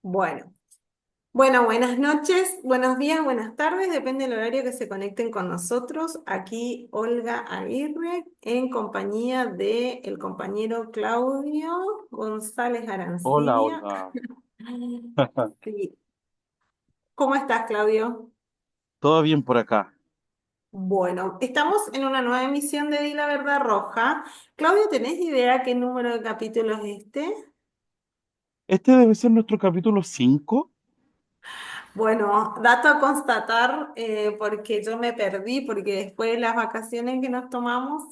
Bueno, bueno, buenas noches, buenos días, buenas tardes, depende del horario que se conecten con nosotros. Aquí Olga Aguirre en compañía de el compañero Claudio González Hola, Arancibia. Olga. Sí. ¿Cómo estás, Claudio? ¿Todo bien por acá? Bueno, estamos en una nueva emisión de Di la Verdad Roja. Claudio, ¿tenés idea qué número de capítulos es este? Este debe ser nuestro capítulo 5. Bueno, dato a constatar, porque yo me perdí, porque después de las vacaciones que nos tomamos,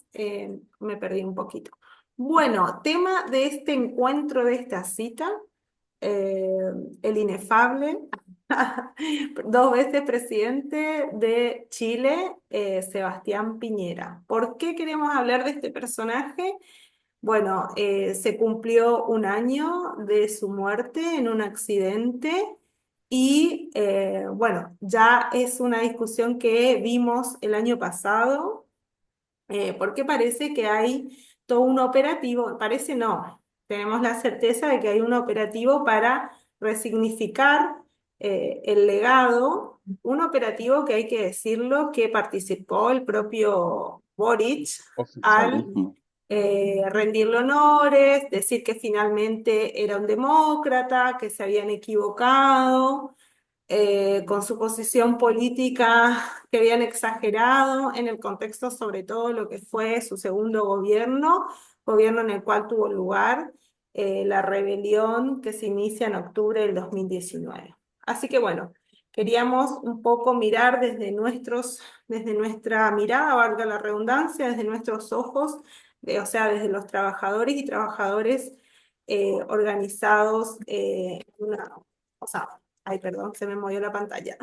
me perdí un poquito. Bueno, tema de este encuentro, de esta cita, eh, el inefable, dos veces presidente de Chile, Sebastián Piñera. ¿Por qué queremos hablar de este personaje? Bueno, se cumplió un año de su muerte en un accidente y bueno, ya es una discusión que vimos el año pasado, porque parece que hay todo un operativo, parece no, tenemos la certeza de que hay un operativo para resignificar el legado, un operativo que hay que decirlo que participó el propio Boric al Oficialismo. rendirle honores, decir que finalmente era un demócrata, que se habían equivocado con su posición política, que habían exagerado en el contexto sobre todo lo que fue su segundo gobierno, gobierno en el cual tuvo lugar la rebelión que se inicia en octubre del 2019. Así que bueno, queríamos un poco mirar desde nuestra mirada, valga la redundancia, desde nuestros ojos, o sea, desde los trabajadores y trabajadoras organizados, o sea, ay, perdón, se me movió la pantalla.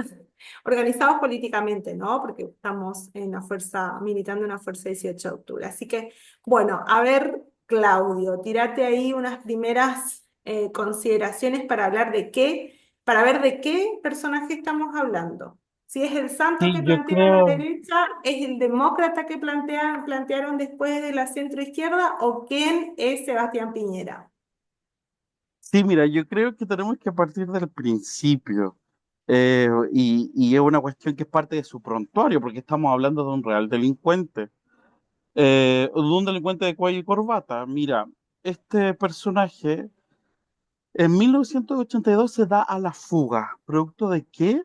Organizados políticamente, ¿no? Porque estamos en la fuerza, militando en la fuerza 18 de octubre. Así que, bueno, a ver, Claudio, tírate ahí unas primeras consideraciones para hablar de qué, para ver de qué personaje estamos hablando. Si es el santo que Sí, yo plantea la creo, derecha, es el demócrata que plantearon después de la centroizquierda, o quién es Sebastián Piñera. sí, mira, yo creo que tenemos que partir del principio. Y es una cuestión que es parte de su prontuario, porque estamos hablando de un real delincuente. De un delincuente de cuello y corbata. Mira, este personaje en 1982 se da a la fuga. ¿Producto de qué?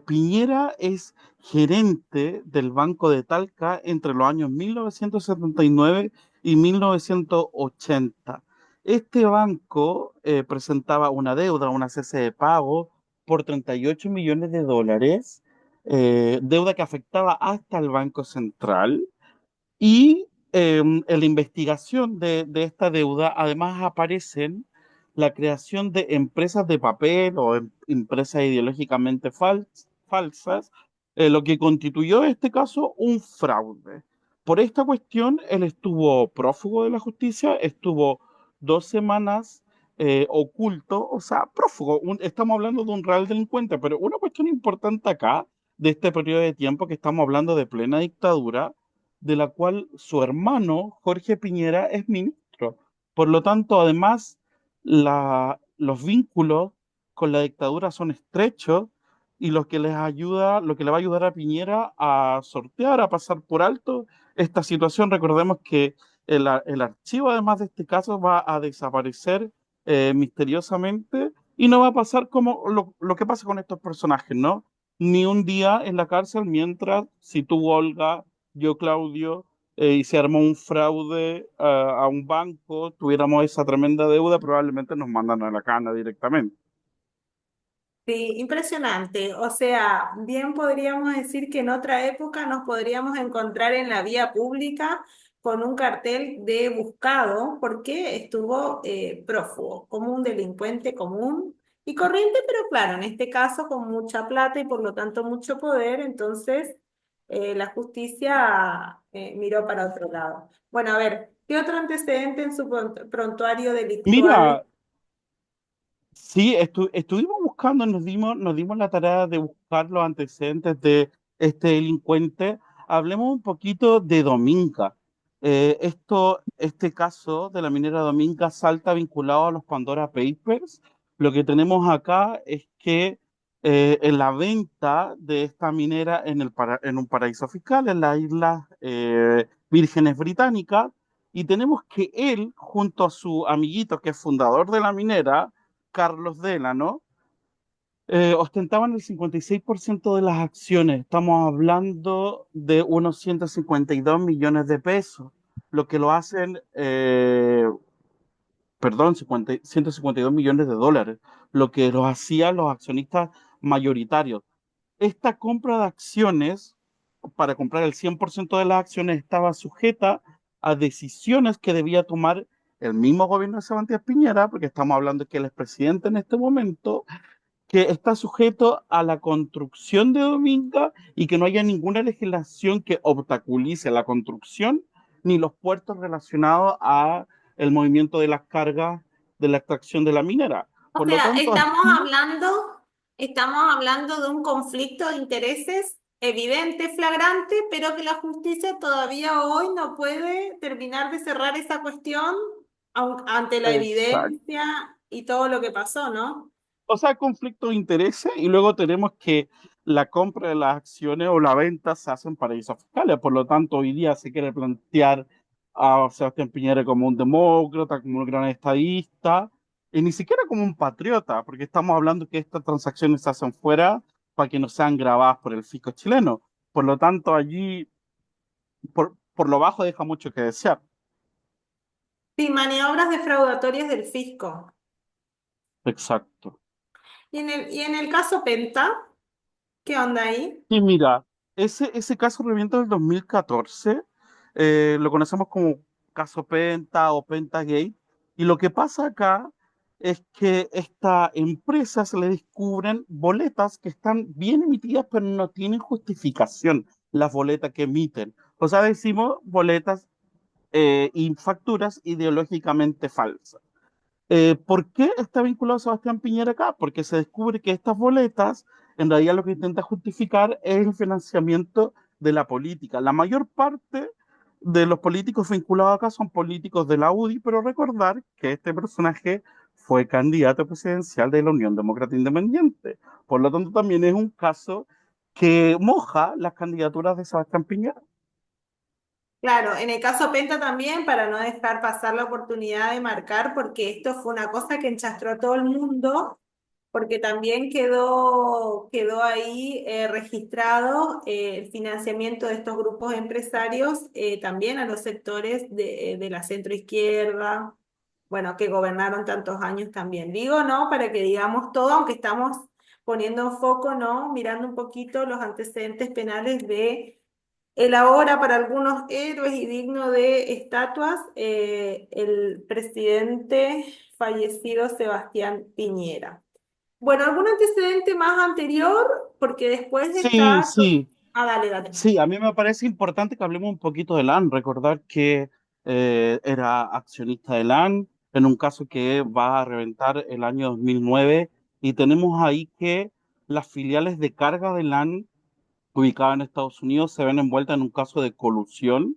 Piñera es gerente del Banco de Talca entre los años 1979 y 1980. Este banco presentaba una deuda, una cese de pago por 38 millones de dólares, deuda que afectaba hasta el Banco Central. Y en la investigación de esta deuda, además aparecen la creación de empresas de papel o empresas ideológicamente falsas, lo que constituyó en este caso un fraude. Por esta cuestión, él estuvo prófugo de la justicia, estuvo 2 semanas oculto, o sea, prófugo. Estamos hablando de un real delincuente, pero una cuestión importante acá, de este periodo de tiempo que estamos hablando de plena dictadura, de la cual su hermano, Jorge Piñera, es ministro. Por lo tanto, además, los vínculos con la dictadura son estrechos y lo que le va a ayudar a Piñera a sortear, a pasar por alto esta situación. Recordemos que el archivo, además de este caso, va a desaparecer misteriosamente y no va a pasar como lo que pasa con estos personajes, ¿no? Ni un día en la cárcel mientras, si tú, Olga, yo, Claudio, y se armó un fraude a un banco, tuviéramos esa tremenda deuda, probablemente nos mandan a la cana directamente. Sí, impresionante. O sea, bien podríamos decir que en otra época nos podríamos encontrar en la vía pública con un cartel de buscado porque estuvo prófugo, como un delincuente común y corriente, pero claro, en este caso con mucha plata y por lo tanto mucho poder, entonces la justicia miró para otro lado. Bueno, a ver, ¿qué otro antecedente en su prontuario delictual? Mira, sí, estuvimos buscando, nos dimos la tarea de buscar los antecedentes de este delincuente. Hablemos un poquito de Dominga. Este caso de la minera Dominga salta vinculado a los Pandora Papers, Lo que tenemos acá es que en la venta de esta minera en un paraíso fiscal, en las Islas Vírgenes Británicas, y tenemos que él, junto a su amiguito que es fundador de la minera, Carlos Delano, ostentaban el 56% de las acciones. Estamos hablando de unos 152 millones de pesos, lo que lo hacen, perdón, 152 millones de dólares, lo que los hacían los accionistas mayoritarios. Esta compra de acciones, para comprar el 100% de las acciones, estaba sujeta a decisiones que debía tomar el mismo gobierno de Sebastián Piñera, porque estamos hablando de que él es presidente en este momento, que está sujeto a la construcción de Dominga y que no haya ninguna legislación que obstaculice la construcción ni los puertos relacionados a el movimiento de las cargas de la extracción de la minera. O Por lo sea, tanto, aquí, estamos hablando de un conflicto de intereses evidente, flagrante, pero que la justicia todavía hoy no puede terminar de cerrar esa cuestión ante la exacto. evidencia y todo lo que pasó, ¿no? O sea, conflicto de intereses y luego tenemos que la compra de las acciones o la venta se hacen paraísos fiscales. Por lo tanto, hoy día se quiere plantear a Sebastián Piñera como un demócrata, como un gran estadista, y ni siquiera como un patriota, porque estamos hablando que estas transacciones se hacen fuera para que no sean grabadas por el fisco chileno. Por lo tanto, allí, por lo bajo, deja mucho que desear. Sí, maniobras defraudatorias del fisco. Exacto. Y en el caso Penta, ¿qué onda ahí? Y mira, ese caso revienta del 2014, lo conocemos como caso Penta o Pentagate, y lo que pasa acá es que esta empresa se le descubren boletas que están bien emitidas, pero no tienen justificación las boletas que emiten. O sea, decimos boletas y facturas ideológicamente falsas. ¿Por qué está vinculado Sebastián Piñera acá? Porque se descubre que estas boletas, en realidad lo que intenta justificar es el financiamiento de la política. La mayor parte de los políticos vinculados acá son políticos de la UDI, pero recordar que este personaje fue candidato presidencial de la Unión Demócrata Independiente. Por lo tanto, también es un caso que moja las candidaturas de Sebastián Piñera. Claro, en el caso Penta también, para no dejar pasar la oportunidad de marcar, porque esto fue una cosa que enchastró a todo el mundo, porque también quedó ahí registrado el financiamiento de estos grupos empresarios también a los sectores de la centroizquierda, bueno, que gobernaron tantos años también. Digo, ¿no? Para que digamos todo, aunque estamos poniendo en foco, ¿no? Mirando un poquito los antecedentes penales de el ahora para algunos héroes y digno de estatuas, el presidente fallecido Sebastián Piñera. Bueno, ¿algún antecedente más anterior? Porque después Sí, está... sí. Ah, dale, dale. Sí, a mí me parece importante que hablemos un poquito de LAN, recordar que era accionista de LAN en un caso que va a reventar el año 2009 y tenemos ahí que las filiales de carga de LAN ubicadas en Estados Unidos se ven envueltas en un caso de colusión,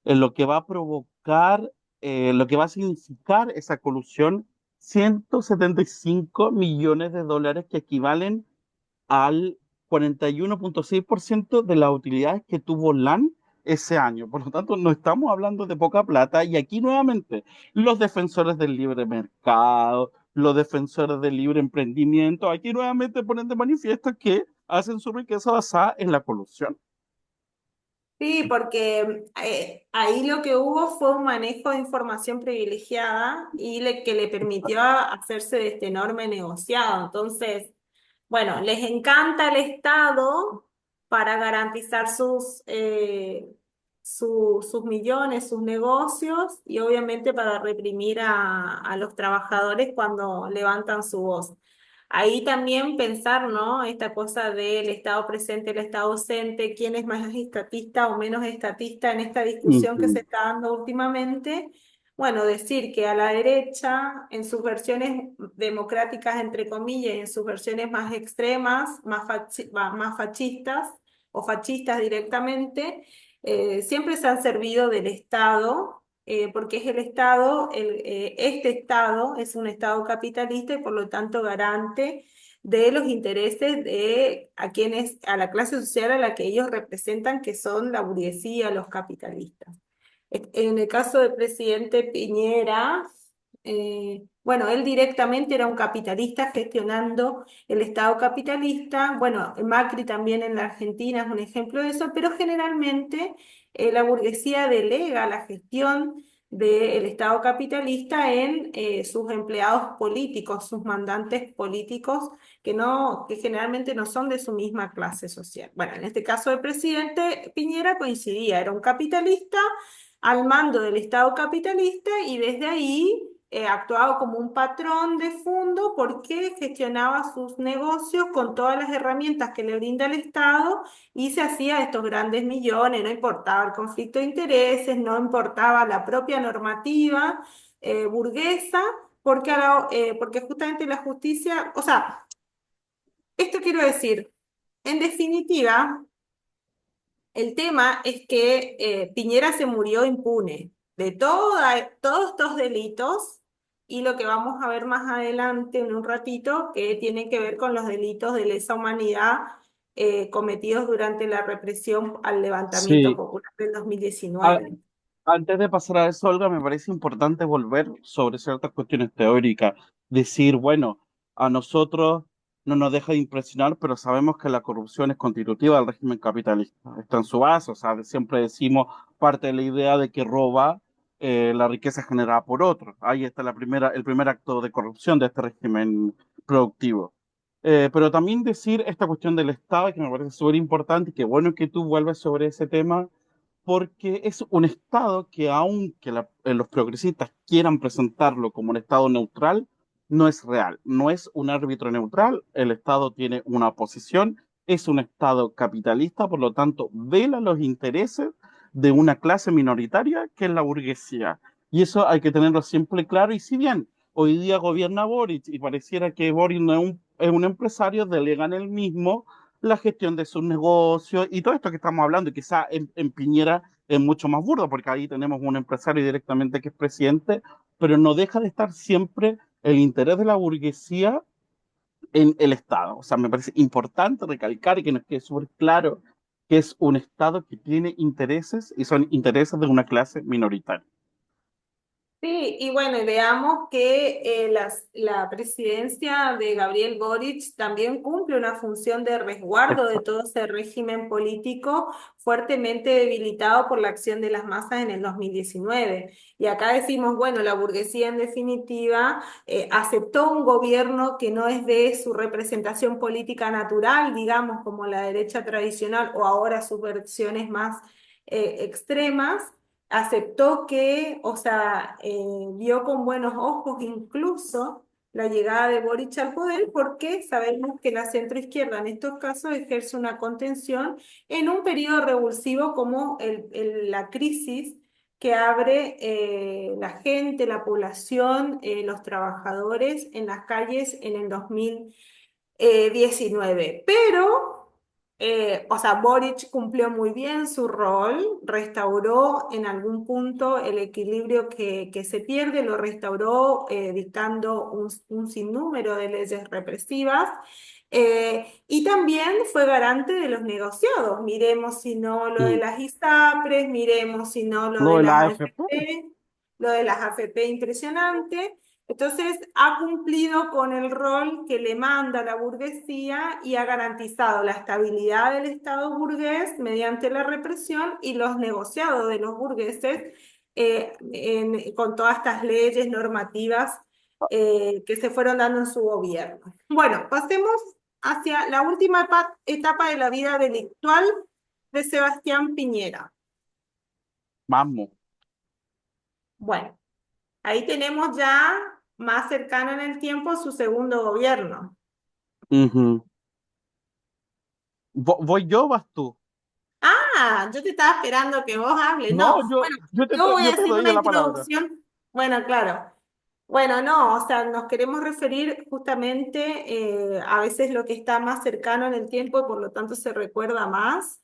en lo que va a provocar, lo que va a significar esa colusión, 175 millones de dólares que equivalen al 41,6% de las utilidades que tuvo LAN ese año. Por lo tanto, no estamos hablando de poca plata. Y aquí nuevamente, los defensores del libre mercado, los defensores del libre emprendimiento, aquí nuevamente ponen de manifiesto que hacen su riqueza basada en la colusión. Sí, porque ahí lo que hubo fue un manejo de información privilegiada y que le permitió hacerse de este enorme negociado. Entonces, bueno, les encanta el Estado para garantizar sus millones, sus negocios y obviamente para reprimir a los trabajadores cuando levantan su voz. Ahí también pensar, ¿no? Esta cosa del Estado presente, el Estado ausente, quién es más estatista o menos estatista en esta discusión que se Ujú, está dando últimamente. Bueno, decir que a la derecha, en sus versiones democráticas, entre comillas, y en sus versiones más extremas, más fascistas o fascistas directamente, siempre se han servido del Estado porque es el Estado, este Estado es un Estado capitalista y por lo tanto garante de los intereses de a quienes, a la clase social a la que ellos representan, que son la burguesía, los capitalistas. En el caso del presidente Piñera, bueno, él directamente era un capitalista gestionando el Estado capitalista. Bueno, Macri también en la Argentina es un ejemplo de eso, pero generalmente la burguesía delega la gestión del Estado capitalista en sus empleados políticos, sus mandantes políticos, que generalmente no son de su misma clase social. Bueno, en este caso el presidente Piñera coincidía, era un capitalista al mando del Estado capitalista y desde ahí actuaba como un patrón de fondo porque gestionaba sus negocios con todas las herramientas que le brinda el Estado y se hacía estos grandes millones, no importaba el conflicto de intereses, no importaba la propia normativa burguesa, porque justamente la justicia, o sea, esto quiero decir, en definitiva, el tema es que Piñera se murió impune de todos estos delitos y lo que vamos a ver más adelante en un ratito, que tiene que ver con los delitos de lesa humanidad cometidos durante la represión al levantamiento Sí, popular del a- 2019. antes de pasar a eso, Olga, me parece importante volver sobre ciertas cuestiones teóricas. Decir, bueno, a nosotros no nos deja de impresionar, pero sabemos que la corrupción es constitutiva del régimen capitalista. Está en su base, o sea, siempre decimos parte de la idea de que roba la riqueza generada por otros. Ahí está el primer acto de corrupción de este régimen productivo. Pero también decir esta cuestión del Estado, que me parece súper importante, y que bueno que tú vuelves sobre ese tema porque es un Estado que aunque los progresistas quieran presentarlo como un Estado neutral, no es real, no es un árbitro neutral, el Estado tiene una posición, es un Estado capitalista, por lo tanto, vela los intereses de una clase minoritaria que es la burguesía. Y eso hay que tenerlo siempre claro, y si bien hoy día gobierna Boric y pareciera que Boric no es un empresario, delegan él mismo la gestión de sus negocios y todo esto que estamos hablando, y quizá en Piñera es mucho más burdo, porque ahí tenemos un empresario directamente que es presidente, pero no deja de estar siempre el interés de la burguesía en el Estado. O sea, me parece importante recalcar y que nos quede súper claro que es un Estado que tiene intereses y son intereses de una clase minoritaria. Sí, y bueno, y veamos que la presidencia de Gabriel Boric también cumple una función de resguardo de todo ese régimen político fuertemente debilitado por la acción de las masas en el 2019. Y acá decimos, bueno, la burguesía en definitiva aceptó un gobierno que no es de su representación política natural, digamos, como la derecha tradicional o ahora sus versiones más extremas, aceptó que, o sea, vio con buenos ojos incluso la llegada de Boric al poder porque sabemos que la centroizquierda en estos casos ejerce una contención en un periodo revulsivo como la crisis que abre la gente, la población, los trabajadores en las calles en el 2019. Pero, o sea, Boric cumplió muy bien su rol, restauró en algún punto el equilibrio que se pierde, lo restauró dictando un sinnúmero de leyes represivas. Y también fue garante de los negociados. Miremos si no lo de Mm. las ISAPRES, miremos si no lo Lo de de las la AFP, AFP, lo de las AFP impresionante. Entonces, ha cumplido con el rol que le manda la burguesía y ha garantizado la estabilidad del Estado burgués mediante la represión y los negociados de los burgueses con todas estas leyes normativas que se fueron dando en su gobierno. Bueno, pasemos hacia la última etapa de la vida delictual de Sebastián Piñera. vamos. Bueno, ahí tenemos ya más cercano en el tiempo su segundo gobierno. Ujú. ¿Voy yo o vas tú? Ah, yo te estaba esperando que vos hables. No, No, bueno, yo voy a yo te hacer doy una la palabra. introducción. Bueno, claro. Bueno, no, o sea, nos queremos referir justamente a veces lo que está más cercano en el tiempo y por lo tanto se recuerda más.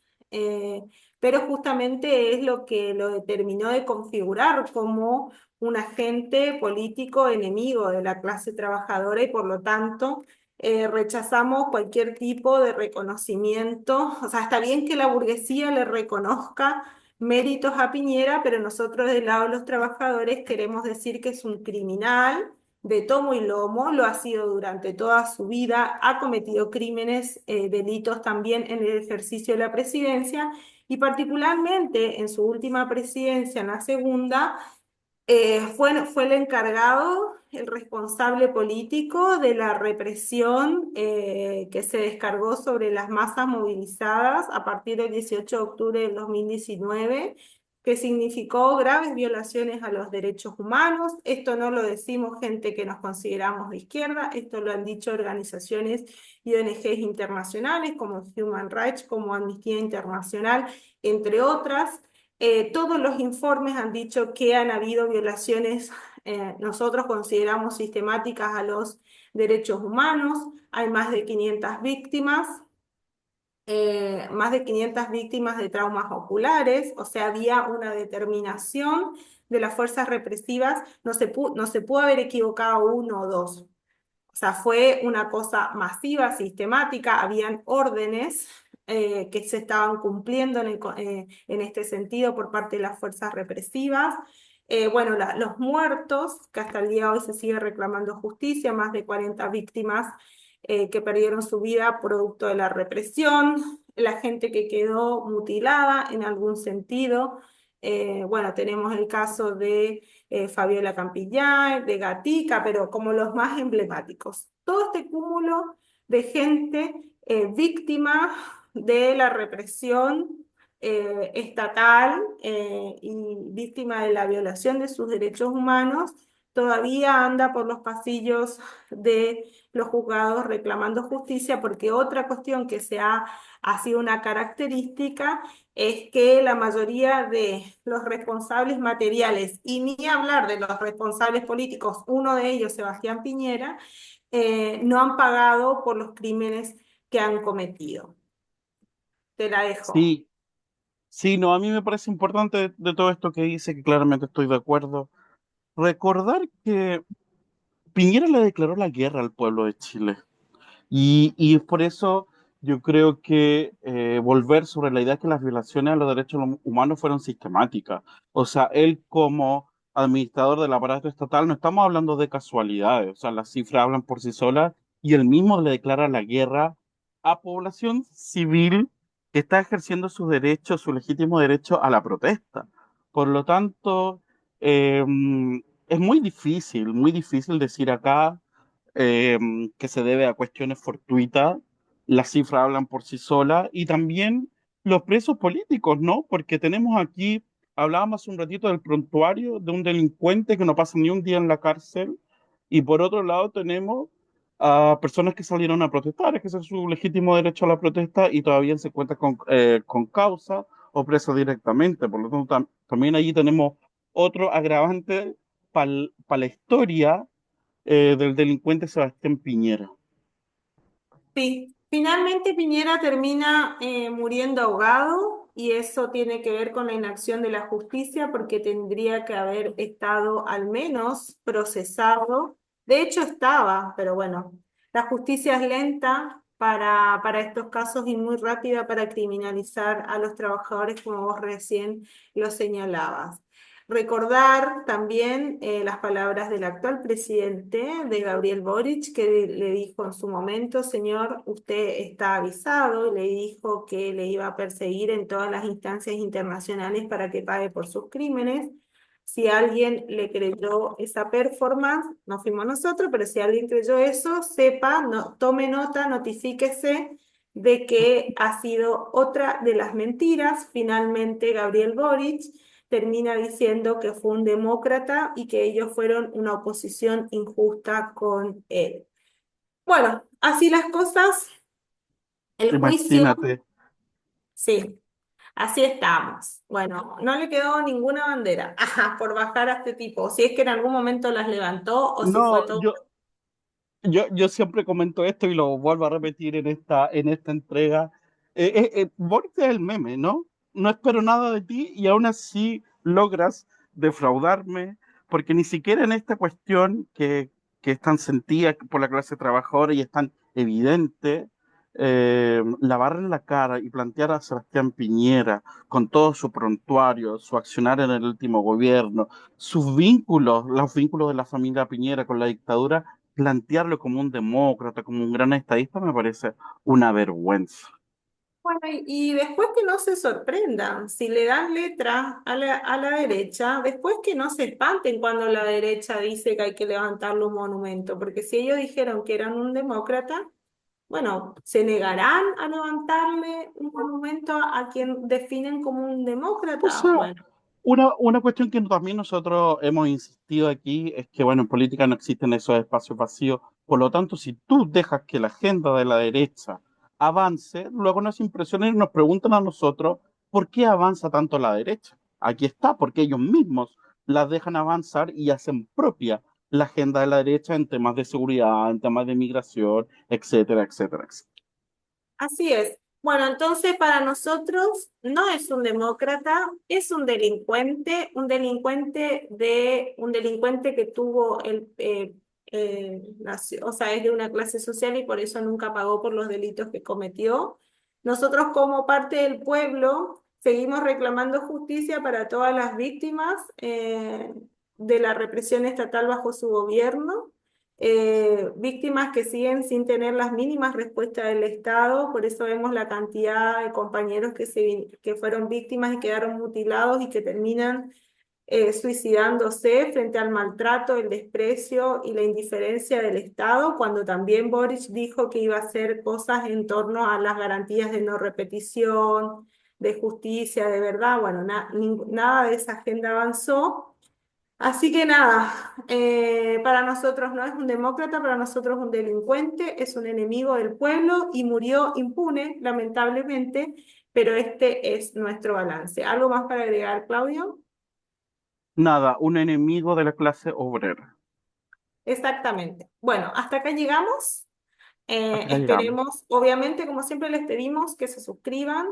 pero justamente es lo que lo determinó de configurar como un agente político enemigo de la clase trabajadora y por lo tanto rechazamos cualquier tipo de reconocimiento. O sea, está bien que la burguesía le reconozca méritos a Piñera, pero nosotros del lado de los trabajadores queremos decir que es un criminal de tomo y lomo, lo ha sido durante toda su vida, ha cometido crímenes, delitos también en el ejercicio de la presidencia y particularmente en su última presidencia, en la segunda, fue el encargado, el responsable político de la represión que se descargó sobre las masas movilizadas a partir del 18 de octubre del 2019, que significó graves violaciones a los derechos humanos. Esto no lo decimos gente que nos consideramos de izquierda, esto lo han dicho organizaciones y ONGs internacionales como Human Rights, como Amnistía Internacional, entre otras. Todos los informes han dicho que han habido violaciones, nosotros consideramos sistemáticas a los derechos humanos, hay más de 500 víctimas de traumas oculares, o sea, había una determinación de las fuerzas represivas, no se pudo haber equivocado uno o dos. O sea, fue una cosa masiva, sistemática, habían órdenes que se estaban cumpliendo en este sentido por parte de las fuerzas represivas. Bueno, los muertos, que hasta el día de hoy se sigue reclamando justicia, más de 40 víctimas que perdieron su vida producto de la represión, la gente que quedó mutilada en algún sentido. Bueno, tenemos el caso de Fabiola Campillay, de Gatica, pero como los más emblemáticos. Todo este cúmulo de gente víctima de la represión estatal y víctima de la violación de sus derechos humanos, todavía anda por los pasillos de los juzgados reclamando justicia, porque otra cuestión que ha sido una característica es que la mayoría de los responsables materiales, y ni hablar de los responsables políticos, uno de ellos, Sebastián Piñera, no han pagado por los crímenes que han cometido. Te la dejo. Sí, sí, no, a mí me parece importante de todo esto que dice, que claramente estoy de acuerdo. Recordar que Piñera le declaró la guerra al pueblo de Chile. Y por eso yo creo que volver sobre la idea que las violaciones a los derechos humanos fueron sistemáticas. O sea, él como administrador del aparato estatal, no estamos hablando de casualidades, o sea, las cifras hablan por sí solas y él mismo le declara la guerra a población civil que está ejerciendo su derecho, su legítimo derecho a la protesta. Por lo tanto, eh, es muy difícil decir acá eh, que se debe a cuestiones fortuitas, las cifras hablan por sí solas, y también los presos políticos, ¿no? Porque tenemos aquí, hablábamos hace un ratito del prontuario de un delincuente que no pasa ni un día en la cárcel, y por otro lado tenemos a personas que salieron a protestar, es que ese es su legítimo derecho a la protesta y todavía se cuenta con causa o preso directamente. Por lo tanto, también allí tenemos otro agravante para la historia del delincuente Sebastián Piñera. Sí, finalmente Piñera termina muriendo ahogado y eso tiene que ver con la inacción de la justicia porque tendría que haber estado al menos procesado. De hecho estaba, pero bueno, la justicia es lenta para estos casos y muy rápida para criminalizar a los trabajadores como vos recién lo señalabas. Recordar también las palabras del actual presidente, de Gabriel Boric, que le dijo en su momento, señor, usted está avisado, y le dijo que le iba a perseguir en todas las instancias internacionales para que pague por sus crímenes. Si alguien le creyó esa performance, no fuimos nosotros, pero si alguien creyó eso, sepa, no, tome nota, notifíquese de que ha sido otra de las mentiras. Finalmente, Gabriel Boric termina diciendo que fue un demócrata y que ellos fueron una oposición injusta con él. Bueno, así las cosas, el juicio, Imagínate. sí, así estamos. Bueno, no le quedó ninguna bandera ajá, por bajar a este tipo, si es que en algún momento las levantó o si fue No, todo. yo siempre comento esto y lo vuelvo a repetir en esta entrega. Boric es el meme, ¿no? no espero nada de ti y aún así logras defraudarme, porque ni siquiera en esta cuestión que es tan sentida por la clase trabajadora y es tan evidente, lavarle la cara y plantear a Sebastián Piñera con todo su prontuario, su accionar en el último gobierno, sus vínculos, los vínculos de la familia Piñera con la dictadura, plantearlo como un demócrata, como un gran estadista, me parece una vergüenza. Bueno, y después que no se sorprendan, si le dan letra a la derecha, después que no se espanten cuando la derecha dice que hay que levantarle un monumento, porque si ellos dijeron que eran un demócrata, bueno, ¿se negarán a levantarle un monumento a quien definen como un O demócrata? sea, Bueno. una cuestión que también nosotros hemos insistido aquí es que, bueno, en política no existen esos espacios vacíos. Por lo tanto, si tú dejas que la agenda de la derecha avance, luego nos impresionan y nos preguntan a nosotros por qué avanza tanto la derecha. Aquí está, porque ellos mismos las dejan avanzar y hacen propia la agenda de la derecha en temas de seguridad, en temas de migración, etcétera, etcétera, etcétera. Así es. Bueno, entonces para nosotros no es un demócrata, es un delincuente que tuvo o sea, es de una clase social y por eso nunca pagó por los delitos que cometió. Nosotros como parte del pueblo seguimos reclamando justicia para todas las víctimas de la represión estatal bajo su gobierno, víctimas que siguen sin tener las mínimas respuestas del Estado, por eso vemos la cantidad de compañeros que fueron víctimas y quedaron mutilados y que terminan suicidándose frente al maltrato, el desprecio y la indiferencia del Estado, cuando también Boric dijo que iba a hacer cosas en torno a las garantías de no repetición, de justicia, de verdad, bueno, nada de esa agenda avanzó. Así que nada, para nosotros no es un demócrata, para nosotros es un delincuente, es un enemigo del pueblo y murió impune, lamentablemente, pero este es nuestro balance. ¿Algo más para agregar, Claudio? Nada, un enemigo de la clase obrera. Exactamente. Bueno, hasta acá llegamos. Hasta acá llegamos. Esperemos, obviamente, como siempre les pedimos que se suscriban,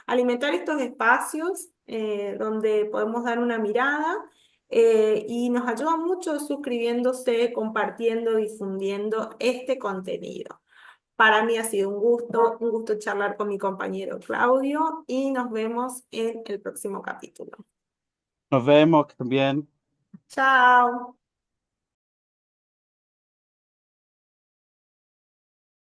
alimentar estos espacios donde podemos dar una mirada y nos ayuda mucho suscribiéndose, compartiendo, difundiendo este contenido. Para mí ha sido un gusto charlar con mi compañero Claudio y nos vemos en el próximo capítulo. Nos vemos, que estén bien. Chao.